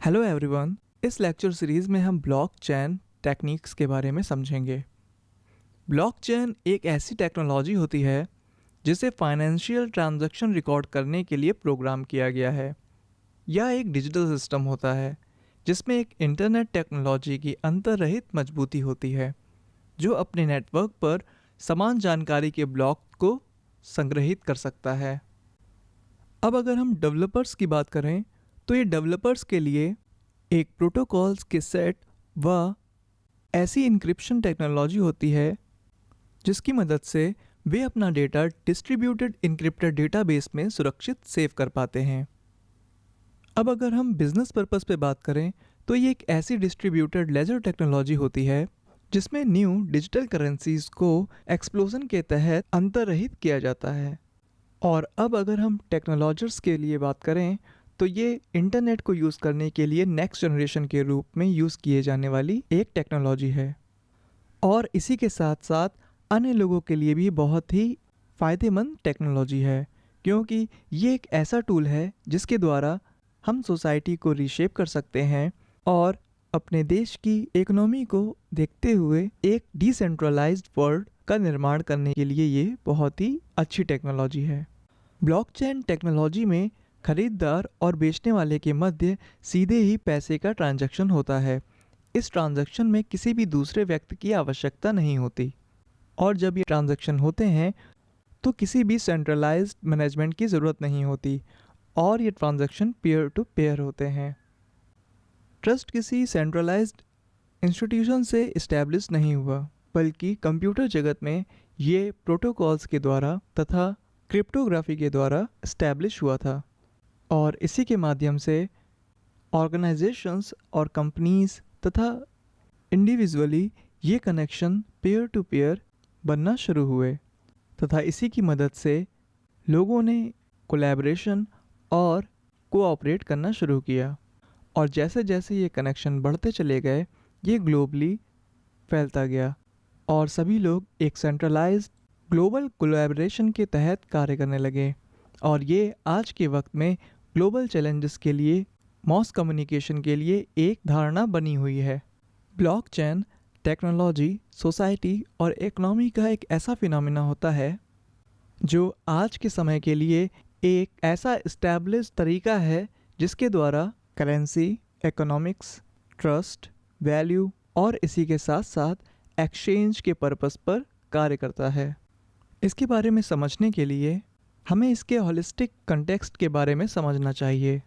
Hello everyone. इस lecture series में हम ब्लॉकचेन टेक्निक्स के बारे में समझेंगे। ब्लॉकचेन एक ऐसी टेक्नोलॉजी होती है जिसे फाइनेंशियल ट्रांजैक्शन रिकॉर्ड करने के लिए प्रोग्राम किया गया है। यह एक डिजिटल सिस्टम होता है जिसमें एक इंटरनेट टेक्नोलॉजी की अंतर्निहित मजबूती होती है जो अपने नेटवर्क पर समान जानकारी के ब्लॉक को संग्रहित कर सकता है। अब अगर हम डेवलपर्स की बात करें तो ये डेवलपर्स के लिए एक प्रोटोकॉल्स के सेट व ऐसी इंक्रिप्शन टेक्नोलॉजी होती है जिसकी मदद से वे अपना डेटा डिस्ट्रीब्यूटेड इनक्रिप्टेड डेटाबेस में सुरक्षित सेव कर पाते हैं। अब अगर हम बिजनेस पर्पस पे बात करें तो ये एक ऐसी डिस्ट्रीब्यूटेड लेजर टेक्नोलॉजी होती है जिसमें न्यू डिजिटल करेंसीज को एक्सप्लोजन के तहत अंतर्निहित किया जाता है। और अब अगर हम टेक्नोलॉजर्स के लिए बात करें तो ये इंटरनेट को यूज़ करने के लिए नेक्स्ट जनरेशन के रूप में यूज़ किए जाने वाली एक टेक्नोलॉजी है और इसी के साथ साथ अन्य लोगों के लिए भी बहुत ही फ़ायदेमंद टेक्नोलॉजी है, क्योंकि ये एक ऐसा टूल है जिसके द्वारा हम सोसाइटी को रीशेप कर सकते हैं और अपने देश की इकोनॉमी को देखते हुए एक डिसेंट्रलाइज्ड वर्ल्ड का निर्माण करने के लिए ये बहुत ही अच्छी टेक्नोलॉजी है। ब्लॉकचेन टेक्नोलॉजी में खरीदार और बेचने वाले के मध्य सीधे ही पैसे का ट्रांजैक्शन होता है। इस ट्रांजैक्शन में किसी भी दूसरे व्यक्ति की आवश्यकता नहीं होती और जब ये ट्रांजैक्शन होते हैं तो किसी भी सेंट्रलाइज्ड मैनेजमेंट की ज़रूरत नहीं होती और ये ट्रांजैक्शन पीयर टू पीयर होते हैं। ट्रस्ट किसी सेंट्रलाइज्ड इंस्टीट्यूशन से इस्टेब्लिश नहीं हुआ, बल्कि कंप्यूटर जगत में ये प्रोटोकॉल्स के द्वारा तथा क्रिप्टोग्राफी के द्वारा इस्टेब्लिश हुआ था और इसी के माध्यम से ऑर्गेनाइजेशंस और कंपनीज तथा इंडिविजुअली ये कनेक्शन पीयर टू पीयर बनना शुरू हुए तथा इसी की मदद से लोगों ने कोलैबोरेशन और कोऑपरेट करना शुरू किया और जैसे जैसे ये कनेक्शन बढ़ते चले गए ये ग्लोबली फैलता गया और सभी लोग एक सेंट्रलाइज्ड ग्लोबल कोलैबोरेशन के तहत कार्य करने लगे और ये आज के वक्त में ग्लोबल चैलेंजेस के लिए मास कम्युनिकेशन के लिए एक धारणा बनी हुई है। ब्लॉकचेन टेक्नोलॉजी सोसाइटी और इकोनॉमी का एक ऐसा फिनोमेना होता है जो आज के समय के लिए एक ऐसा इस्टेब्लिश तरीका है जिसके द्वारा करेंसी, इकोनॉमिक्स, ट्रस्ट, वैल्यू और इसी के साथ साथ एक्सचेंज के पर्पस पर कार्य करता है। इसके बारे में समझने के लिए हमें इसके होलिस्टिक कंटेक्स्ट के बारे में समझना चाहिए।